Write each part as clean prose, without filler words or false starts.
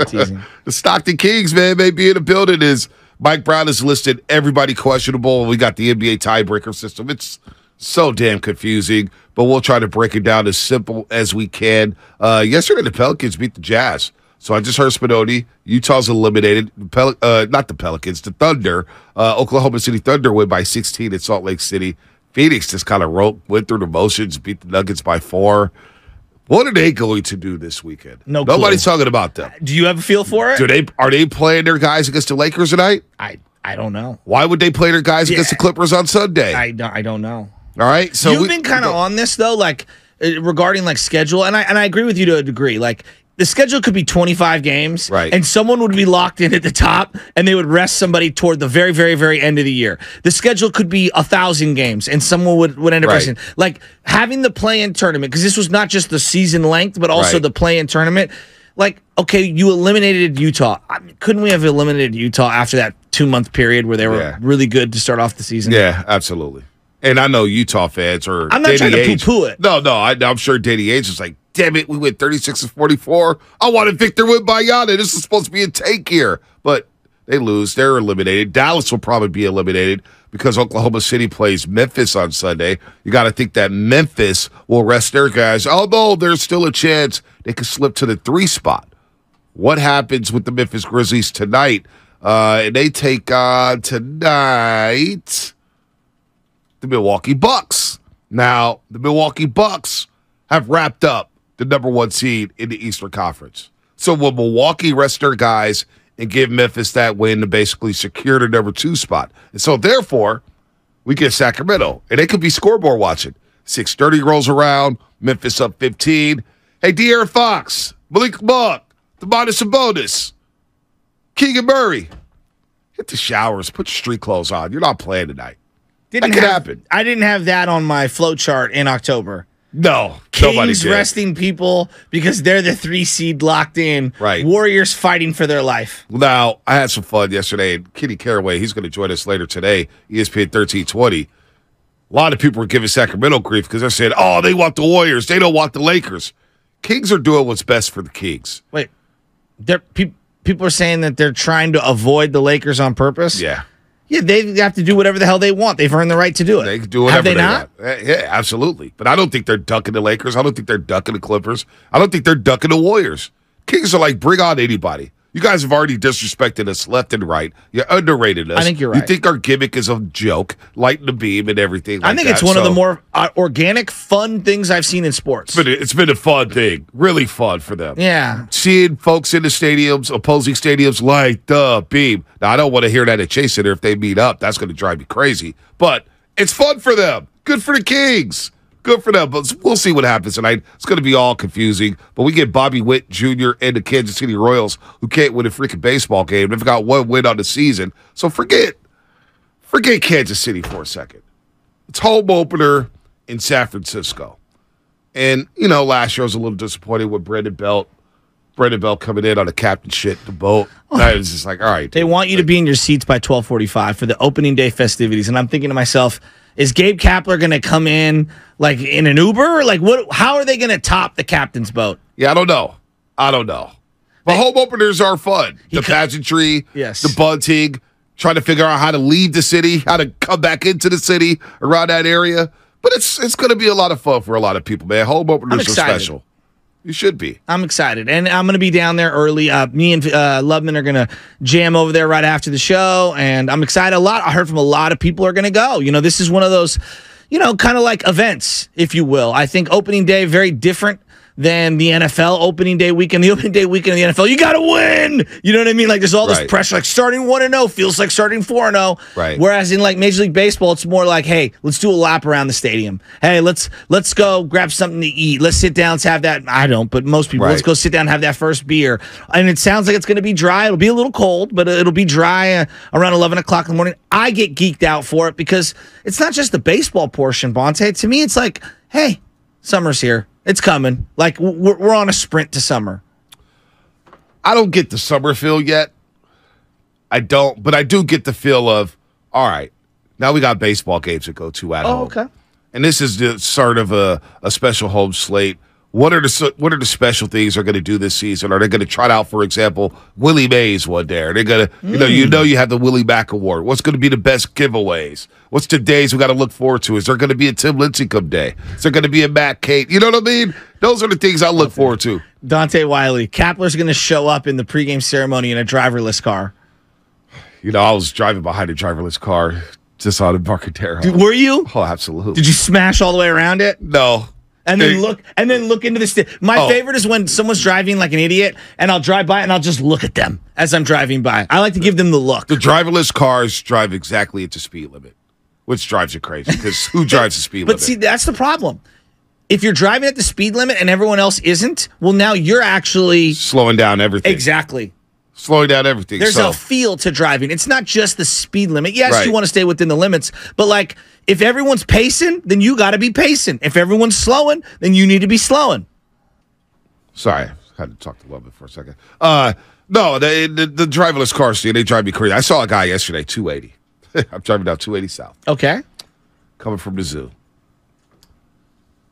Teasing. The Stockton Kings, man, may be in the building. Is Mike Brown has listed everybody questionable. We got the NBA tiebreaker system. It's so damn confusing, but we'll try to break it down as simple as we can. Yesterday, the Pelicans beat the Jazz. So I just heard Spinoni. Utah's eliminated. Not the Pelicans, the Thunder. Oklahoma City Thunder win by 16 at Salt Lake City. Phoenix just kind of went through the motions, beat the Nuggets by 4. What are they going to do this weekend? Nobody's talking about them. Do you have a feel for it? Are they playing their guys against the Lakers tonight? I don't know. Why would they play their guys against the Clippers on Sunday? I don't know. All right, so you've been kind of on this though, like regarding like schedule, and I agree with you to a degree. Like the schedule could be 25 games, right? And someone would be locked in at the top, and they would rest somebody toward the very, very, very end of the year. The schedule could be 1,000 games, and someone would end up resting. Like having the play-in tournament, because this was not just the season length, but also the play-in tournament. Like, okay, you eliminated Utah. Couldn't we have eliminated Utah after that 2-month period where they were really good to start off the season? Yeah, absolutely. And I know Utah fans are. I'm not trying to poo-poo it. No, I'm sure Danny Ainge is like, damn it, we went 36-44. I wanted Victor Wembanyama. This is supposed to be a tank here. But they lose. They're eliminated. Dallas will probably be eliminated because Oklahoma City plays Memphis on Sunday. You got to think that Memphis will rest their guys, although there's still a chance they could slip to the 3 spot. What happens with the Memphis Grizzlies tonight? And they take on tonight the Milwaukee Bucks. Now, the Milwaukee Bucks have wrapped up the number 1 seed in the Eastern Conference. So will Milwaukee rest their guys and give Memphis that win to basically secure the number 2 spot? And so, therefore, we get Sacramento. And they could be scoreboard watching. 6:30 rolls around, Memphis up 15. Hey, De'Aaron Fox, Malik Monk, Domantas Sabonis, Keegan Murray, hit the showers, put your street clothes on. You're not playing tonight. That could happen. I didn't have that on my flow chart in October. No, Kings resting people because they're the 3 seed locked in. Right. Warriors fighting for their life. Now, I had some fun yesterday. And Kenny Caraway, he's going to join us later today, ESPN 1320. A lot of people were giving Sacramento grief because they're saying, oh, they want the Warriors. They don't want the Lakers. Kings are doing what's best for the Kings. Wait, people are saying that they're trying to avoid the Lakers on purpose? Yeah. Yeah, they have to do whatever the hell they want. They've earned the right to do it. They can do whatever they not? want. Yeah, absolutely. But I don't think they're ducking the Lakers. I don't think they're ducking the Clippers. I don't think they're ducking the Warriors. Kings are like, bring on anybody. You guys have already disrespected us left and right. You underrated us. I think you're right. You think our gimmick is a joke, lighting the beam and everything like I think it's one of the more organic, fun things I've seen in sports. It's been a fun thing. Really fun for them. Yeah. Seeing folks in the stadiums, opposing stadiums, light the beam. Now, I don't want to hear that at Chase Center if they meet up. That's going to drive me crazy. But it's fun for them. Good for the Kings. Good for them, but we'll see what happens tonight. It's going to be all confusing, but we get Bobby Witt Jr. and the Kansas City Royals, who can't win a freaking baseball game. They've got 1 win on the season, so forget Kansas City for a second. It's home opener in San Francisco. And, last year I was a little disappointed with Brandon Belt. Brandon Belt coming in on a captain shit, the boat. I was just like, all right. They want you to be in your seats by 12:45 for the opening day festivities, and I'm thinking to myself, is Gabe Kapler going to come in like in an Uber? Like what? How are they going to top the captain's boat? Yeah, I don't know. But home openers are fun. The pageantry, the bunting, trying to figure out how to leave the city, how to come back into the city around that area. But it's going to be a lot of fun for a lot of people, man. Home openers are special. You should be. I'm excited. And I'm going to be down there early. Me and Lubman are going to jam over there right after the show. And I'm excited. I heard from a lot of people are going to go. This is one of those, kind of like events, if you will. I think opening day, very different than the NFL opening day weekend. The opening day weekend of the NFL, you got to win. You know what I mean? Like there's all this pressure. Like starting 1-0 feels like starting 4-0. Right. Whereas in like Major League Baseball, it's more like, hey, let's do a lap around the stadium. Hey, let's go grab something to eat. Let's sit down, let's have that. I don't, but most people, let's go sit down and have that first beer. And it sounds like it's going to be dry. It'll be a little cold, but it'll be dry around 11 o'clock in the morning. I get geeked out for it because it's not just the baseball portion, Bonte. To me, it's like, hey, summer's here. It's coming. Like, we're on a sprint to summer. I don't get the summer feel yet. I don't, but I do get the feel of, all right, now we got baseball games to go to at home. Okay. And this is the start of a special home slate What are the special things they're going to do this season? Are they going to trot out, for example, Willie Mays one day? Are they going to, you have the Willie Mack Award. What's going to be the best giveaways? What's the days we got to look forward to? Is there going to be a Tim Lincecum day? Is there going to be a Matt Kate? You know what I mean? Those are the things I look forward to. Dante Wiley, Kapler's going to show up in the pregame ceremony in a driverless car. I was driving behind a driverless car just on Embarcadero. Dude, were you? Oh, absolutely. Did you smash all the way around it? No. And then look into the My favorite is when someone's driving like an idiot, and I'll drive by and I'll just look at them as I'm driving by. I like to give them the look. The driverless cars drive exactly at the speed limit, which drives you crazy because who drives the speed limit? But see, that's the problem. If you're driving at the speed limit and everyone else isn't, well, now you're actually slowing down everything. Exactly. Slowing down everything. There's a feel to driving. It's not just the speed limit. Yes, right. You want to stay within the limits, but like if everyone's pacing, then you got to be pacing. If everyone's slowing, then you need to be slowing. Sorry, I had to talk to Lovett for a second. No, the driverless cars, they drive me crazy. I saw a guy yesterday, 280. I'm driving down 280 South. Okay. Coming from the zoo.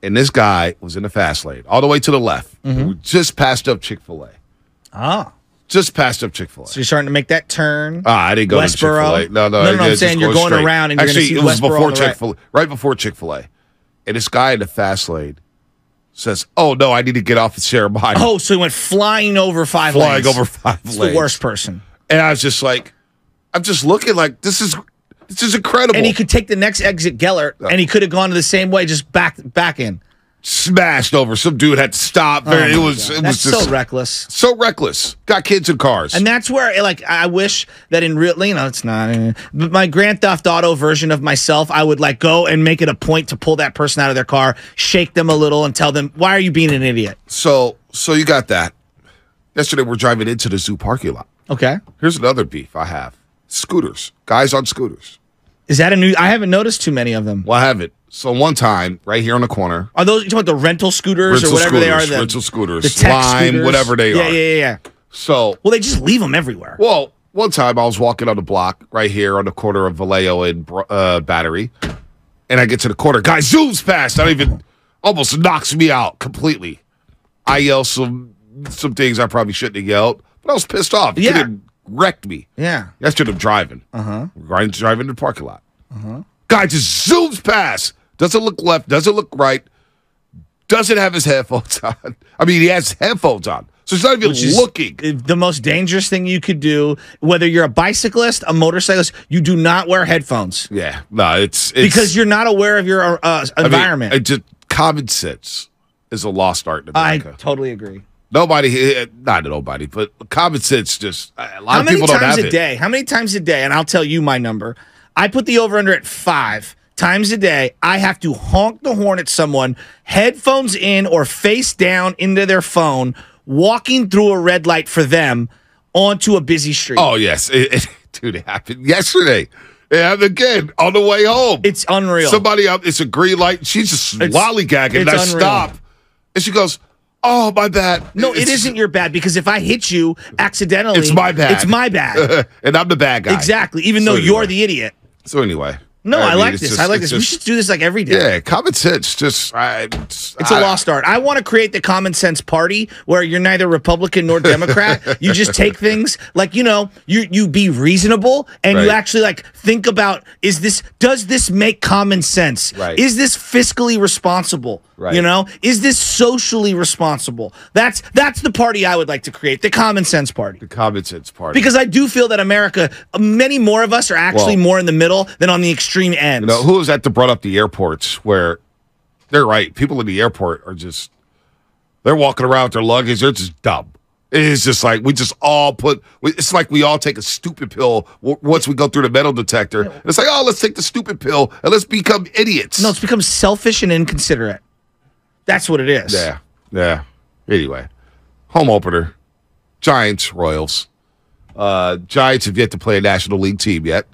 And this guy was in the fast lane, all the way to the left. Mm-hmm. We just passed up Chick-fil-A. Ah. Just passed up Chick-fil-A. So you're starting to make that turn. I didn't go to Chick-fil-A. No, I'm saying you're going around and you're going to see it was Westboro before Chick-fil-A, right before Chick-fil-A. And this guy in the fast lane says, "Oh, no, I need to get off the Ceremony." Oh, so he went flying over five lanes. Flying over five lanes. The worst person. And I was just like, I'm just looking like, this is incredible. And he could take the next exit, Gellert, and he could have gone to the same way, just back in. Smashed over. Some dude had to stop. It was just so reckless. So reckless. Got kids in cars. And that's where, like, I wish that in real, it's not. But my Grand Theft Auto version of myself, I would, like, go and make it a point to pull that person out of their car, shake them a little, and tell them, why are you being an idiot? So you got that. Yesterday, we're driving into the zoo parking lot. Okay. Here's another beef I have. Scooters. Guys on scooters. Is that a new? I haven't noticed too many of them. Well, I haven't. So one time, right here on the corner. Are those, you talking about the rental scooters or whatever they are? Rental scooters. The tech Lime, scooters. whatever they are. Yeah. So. Well, they just leave them everywhere. Well, one time I was walking on the block right here on the corner of Vallejo and Battery. And I get to the corner. Guy zooms past. Almost knocks me out completely. I yell some things I probably shouldn't have yelled. But I was pissed off. He could have wrecked me. Yeah. Yesterday I'm driving. Driving in the parking lot. Guy just zooms past. Doesn't look left. Doesn't look right. Doesn't have his headphones on. I mean, he has headphones on. So he's not even looking. The most dangerous thing you could do, whether you're a bicyclist, a motorcyclist, you do not wear headphones. Yeah. No, it's because you're not aware of your environment. I mean, just common sense is a lost art in America. I totally agree. Not nobody, but common sense just, a lot of people don't have it. How many times a day, and I'll tell you my number, I put the over-under at 5 times a day. I have to honk the horn at someone, headphones in or face down into their phone, walking through a red light for them onto a busy street. Oh, yes. Dude, it happened yesterday. It happened again on the way home. It's unreal. Somebody up, it's a green light. She's just lollygagging. And I stop. And she goes, "Oh, my bad." No, it isn't your bad, because if I hit you accidentally, it's my bad. It's my bad. And I'm the bad guy. Exactly, even though you're the idiot. So anyway. No, I like this. I like this. We should do this like every day. Yeah, common sense. It's a lost art. I want to create the common sense party where you're neither Republican nor Democrat. You just take things like, you be reasonable and you actually like think about, does this make common sense? Right. Is this fiscally responsible? Right. Is this socially responsible? That's the party I would like to create, the common sense party. The common sense party. Because I do feel that America, many more of us are actually more in the middle than on the extreme ends. Who was that that brought up the airports where they're right? People in the airport are just, they're walking around with their luggage. They're just dumb. It's just like it's like we all take a stupid pill once we go through the metal detector. And it's like, let's take the stupid pill and let's become idiots. No, it's become selfish and inconsiderate. That's what it is. Yeah. Anyway, home opener, Giants, Royals. Giants have yet to play a National League team yet.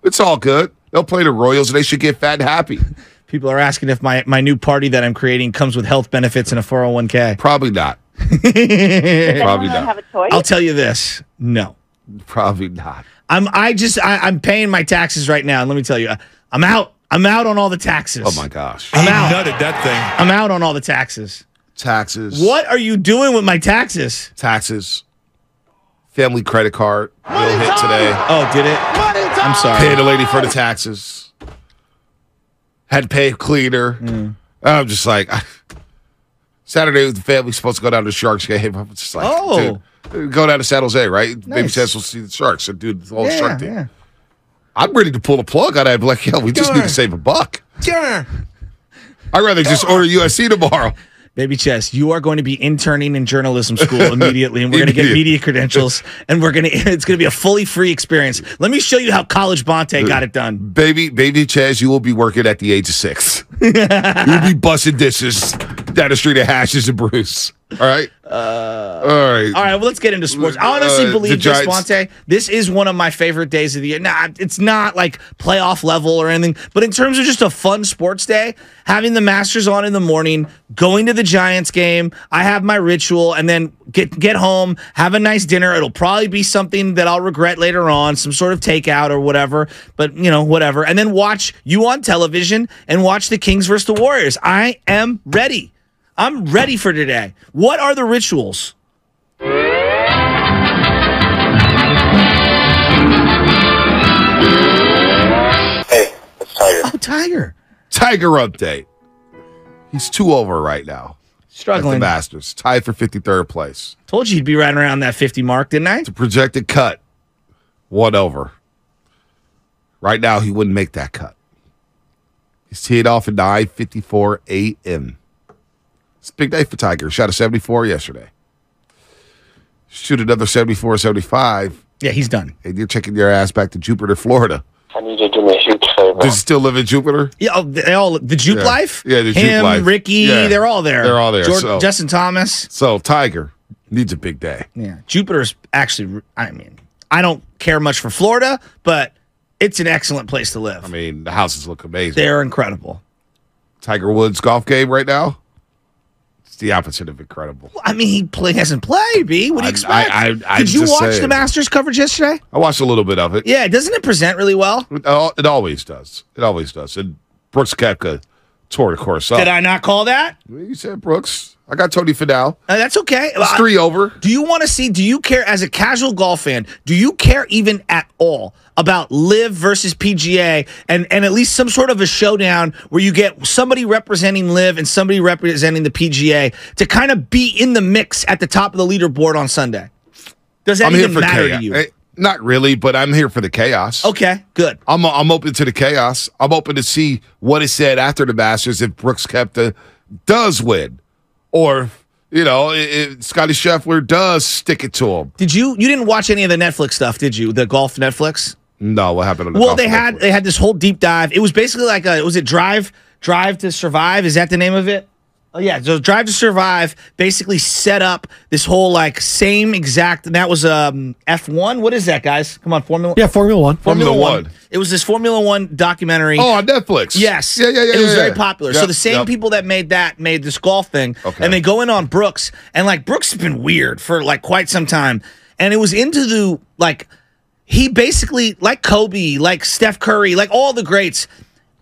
It's all good. They'll play the Royals, and they should get fat and happy. People are asking if my new party that I'm creating comes with health benefits and a 401k. Probably not. Probably not. Have a choice? I'll tell you this. No. Probably not. I'm paying my taxes right now, and let me tell you, I'm out. I'm out on all the taxes. Oh, my gosh. I'm out. Nutted that thing. I'm out on all the taxes. Taxes. What are you doing with my taxes? Taxes. Family credit card. Bill hit today. Oh, did it? I'm sorry. Paid a lady for the taxes. Had to pay a cleaner. I'm just like, Saturday, the family's supposed to go down to the Sharks game. I'm just like, dude, go down to San Jose, right? Nice. Maybe Chance will see the Sharks. So, dude, the whole Shark team. Yeah. I'm ready to pull the plug on that. I'd be like, yo, we just need to save $1. I'd rather just order USC tomorrow. Baby Chess, you are going to be interning in journalism school immediately, and we're going to get media credentials, and it's going to be a fully free experience. Let me show you how College Bonte got it done. Baby Chaz, you will be working at the age of 6. You'll be busting dishes down the street at Hashes and Bruce. All right? All right. All right, well, let's get into sports. I honestly believe this, Bonte. This is one of my favorite days of the year. Nah, it's not like playoff level or anything, but in terms of just a fun sports day, having the Masters on in the morning, going to the Giants game, I have my ritual, and then get home, have a nice dinner. It'll probably be something that I'll regret later on, some sort of takeout or whatever, but, whatever. And then watch you on television and watch the Kings versus the Warriors. I am ready. I'm ready for today. What are the rituals? Hey, it's Tiger. Oh, Tiger. Tiger update. He's 2 over right now. Struggling. At the Masters. Tied for 53rd place. Told you he'd be right around that 50 mark, didn't I? The projected cut. 1 over. Right now, he wouldn't make that cut. He's teed off at 9:54 a.m. It's a big day for Tiger. Shot a 74 yesterday. Shoot another 74, 75. Yeah, he's done. And you're taking your ass back to Jupiter, Florida. I need you to do me a huge favor. Does he still live in Jupiter? Yeah, the Jupe Life? Yeah, the Him, Jupe Life. Ricky, Yeah. they're all there. They're all there. So, Justin Thomas. So Tiger needs a big day. Yeah, Jupiter's actually, I don't care much for Florida, but it's an excellent place to live. I mean, the houses look amazing. They're incredible. Tiger Woods golf game right now? It's the opposite of incredible. I mean, he hasn't played, B. What do you expect? Did you watch the Masters coverage yesterday? I watched a little bit of it. Yeah, doesn't it present really well? It always does. It always does. And Brooks Koepka tore the course up. Did I not call that? You said Brooks. I got Tony Finau. That's okay. It's 3 over. Do you care as a casual golf fan, do you care even at all about LIV versus PGA and at least some sort of a showdown where you get somebody representing LIV and somebody representing the PGA to kind of be in the mix at the top of the leaderboard on Sunday? Does that even matter to you? Not really, but I'm here for the chaos. Okay, good. I'm open to the chaos. I'm open to see what is said after the Masters if Brooks Koepka does win. Or, if Scotty Scheffler does stick it to him. You didn't watch any of the Netflix stuff, did you? The golf Netflix? No, what happened on the Well, golf they Netflix? had this whole deep dive. It was basically like was it Drive to Survive? Is that the name of it? Oh yeah, so Drive to Survive basically set up this whole same exact. And that was F1. What is that, guys? Come on, Formula. Yeah, Formula One. Formula One. It was this Formula One documentary. Oh, on Netflix. Yes. Yeah. It was very popular. Yep, So the same people that made this golf thing, Okay. and they go in on Brooks, and Brooks has been weird for quite some time, and it was into he basically like Kobe, like Steph Curry, like all the greats,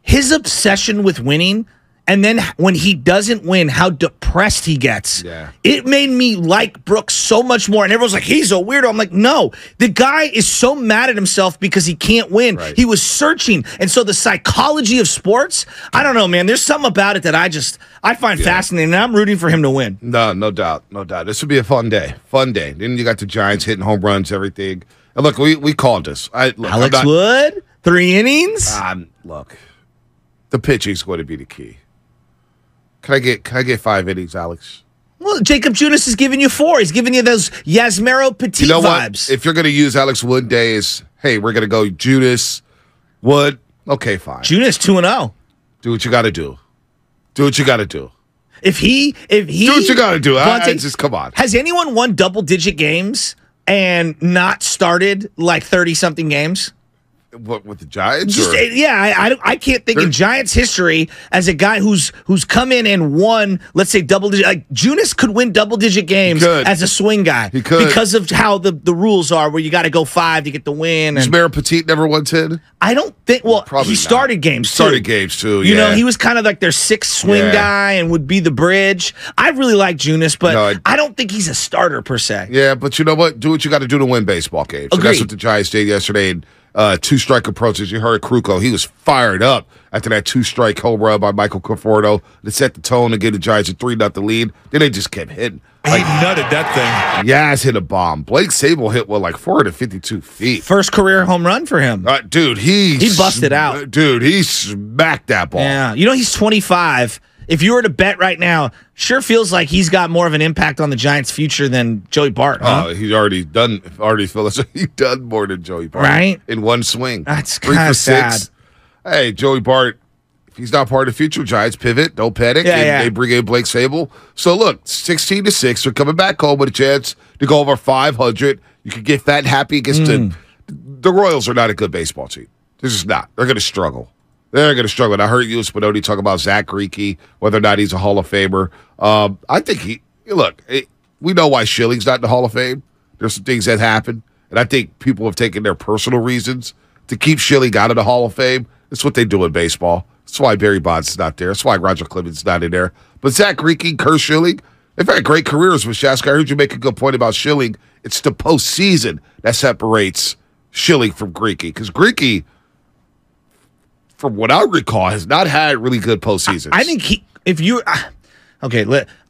his obsession with winning. And then when he doesn't win, how depressed he gets. Yeah. It made me like Brooks so much more. And everyone's like, he's a weirdo. I'm like, no. The guy is so mad at himself because he can't win. Right. He was searching. And so the psychology of sports, I don't know, man. There's something about it that I find fascinating. And I'm rooting for him to win. No doubt. This would be a fun day. Then you got the Giants hitting home runs, everything. And look, we called this. Alex Wood, 3 innings. Look, the pitching's going to be the key. Can I get 5 innings, Alex? Well, Jacob Junis is giving you 4. He's giving you those Yasmero Petit vibes. What? If you're going to use Alex Wood days, hey, we're going to go Junis, Wood. Okay, fine. Junis 2-0. Do what you got to do. Do what you got to do. If he do what you got to do. Just come on. Has anyone won double-digit games and not started 30-something games? What, with the Giants? Just, or? I can't think in Giants history as a guy who's come in and won, let's say, double-digit. Like, Junis could win double-digit games as a swing guy. He could. Because of how the rules are, where you got to go 5 to get the win. Has Mayor Petit never won 10? I don't think. Well, Probably he started not. games, too. Started games, too, You know, he was kind of like their 6th swing guy and would be the bridge. I really like Junis, but I don't think he's a starter, per se. Yeah, but you know what? Do what you got to do to win baseball games. And that's what the Giants did yesterday. And, 2-strike approaches. You heard Kruko. He was fired up after that 2-strike home run by Michael Conforto to set the tone and give the Giants a 3-0 lead. Then they just kept hitting. He nutted that thing. Yaz hit a bomb. Blake Sable hit, like 452 feet. First career home run for him. Dude, he busted out. Dude, he smacked that ball. Yeah. You know, he's 25. If you were to bet right now, sure feels like he's got more of an impact on the Giants' future than Joey Bart. Huh? Oh, he's already feels like he's done more than Joey Bart. Right? In one swing. That's kind of sad. Hey, Joey Bart, if he's not part of the future, Giants pivot, don't panic, and they bring in Blake Sable. So look, 16-6, they're coming back home with a chance to go over 500. You can get fat and happy against the Royals are not a good baseball team. They're just not. They're going to struggle. They're going to struggle. And I heard you, Spinoni, talk about Zach Greinke, whether or not he's a Hall of Famer. I think we know why Schilling's not in the Hall of Fame. There's some things that happen, and I think people have taken their personal reasons to keep Schilling out of the Hall of Fame. That's what they do in baseball. That's why Barry Bonds is not there. That's why Roger Clemens is not in there. But Zach Greinke, Kurt Schilling, they've had great careers with Shaska. I heard you make a good point about Schilling. It's the postseason that separates Schilling from Greinke, because Greinke, from what I recall, has not had really good postseasons. I think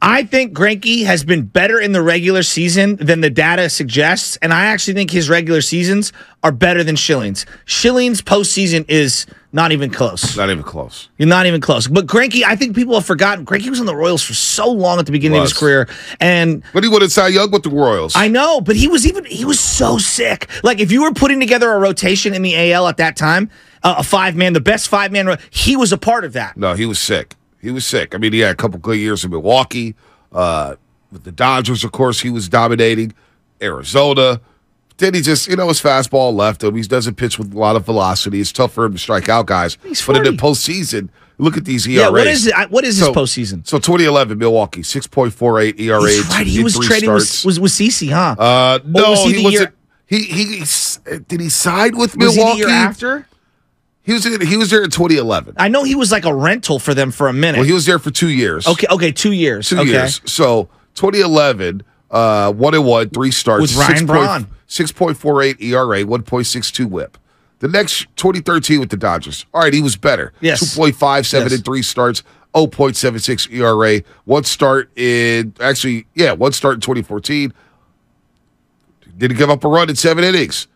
I think Greinke has been better in the regular season than the data suggests, and I actually think his regular seasons are better than Schilling's. Schilling's postseason is not even close. Not even close. You're not even close. But Greinke, I think people have forgotten. Greinke was on the Royals for so long at the beginning of his career, but he won Cy Young with the Royals. I know, but he was so sick. Like, if you were putting together a rotation in the AL at that time, a 5-man, the best 5-man, he was a part of that. No, he was sick. He was sick. I mean, he had a couple good years in Milwaukee. With the Dodgers, of course, he was dominating. Arizona. Then he just, his fastball left him. He doesn't pitch with a lot of velocity. It's tough for him to strike out guys. But in the postseason, look at these ERAs. Yeah, what is his postseason? So 2011, Milwaukee, 6.48 ERA. He's right. He was traded with CeCe, huh? No, he wasn't. Did he side with Milwaukee? Was he the year after? He was there in 2011. I know he was like a rental for them for a minute. Well, he was there for 2 years. Okay, 2 years. 2 years. So 2011, 1-1, 3 starts. With Ryan Braun. 6.48 ERA, 1.62 WHIP. The next 2013 with the Dodgers. All right, he was better. Yes. 2.57 in 3 starts, 0.76 ERA. One start in 2014. Didn't give up a run in 7 innings.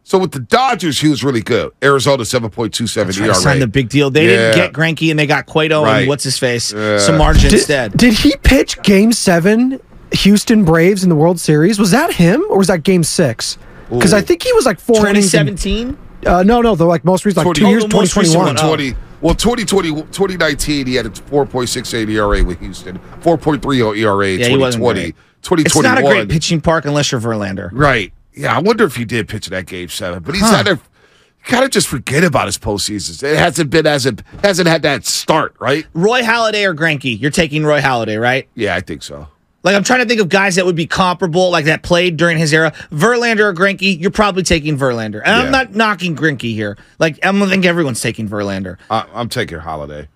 So with the Dodgers, he was really good. Arizona, 7.27 ERA. Signed the big deal. They didn't get Greinke, and they got Cueto and what's-his-face, Samardzija instead. Did he pitch Game 7, Houston Braves in the World Series? Was that him, or was that Game 6? Because I think he was like 4 innings. 2017? No, the most recent, 2 years, 2021. 2019, he had a 4.68 ERA with Houston, 4.30 ERA in 2020. 2021. It's not a great pitching park unless you're Verlander. Right. Yeah, I wonder if he did pitch in that Game 7, but he's kind of just forget about his postseasons. It hasn't had that start, right? Roy Halladay or Greinke? You're taking Roy Halladay, right? Yeah, I think so. Like, I'm trying to think of guys that would be comparable, like that played during his era. Verlander or Greinke? You're probably taking Verlander. And I'm not knocking Greinke here. Like, I don't think everyone's taking Verlander. I'm taking Halladay.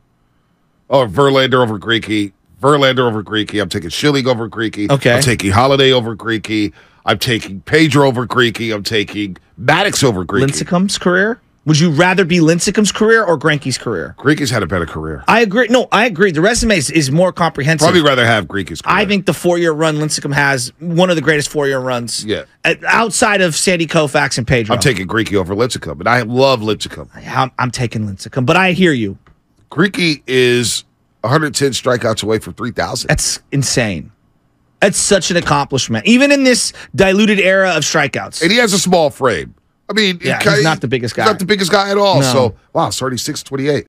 Oh, Verlander over Greinke. Verlander over Greinke. I'm taking Schilling over Greinke. Okay. I'm taking Halladay over Greinke. I'm taking Pedro over Greinke. I'm taking Maddox over Greinke. Lincecum's career? Would you rather be Lincecum's career or Greinke's career? Greinke's had a better career. I agree. No, I agree. The resume is more comprehensive. Probably rather have Greinke's career. I think the 4-year run Lincecum has, one of the greatest 4-year runs. Yeah. Outside of Sandy Koufax and Pedro. I'm taking Greinke over Lincecum, and I love Lincecum. I'm taking Lincecum, but I hear you. Greinke is 110 strikeouts away from 3,000. That's insane. That's such an accomplishment, even in this diluted era of strikeouts. And he has a small frame. I mean, he's not the biggest guy. He's not the biggest guy at all. No. So, wow, 36, 28.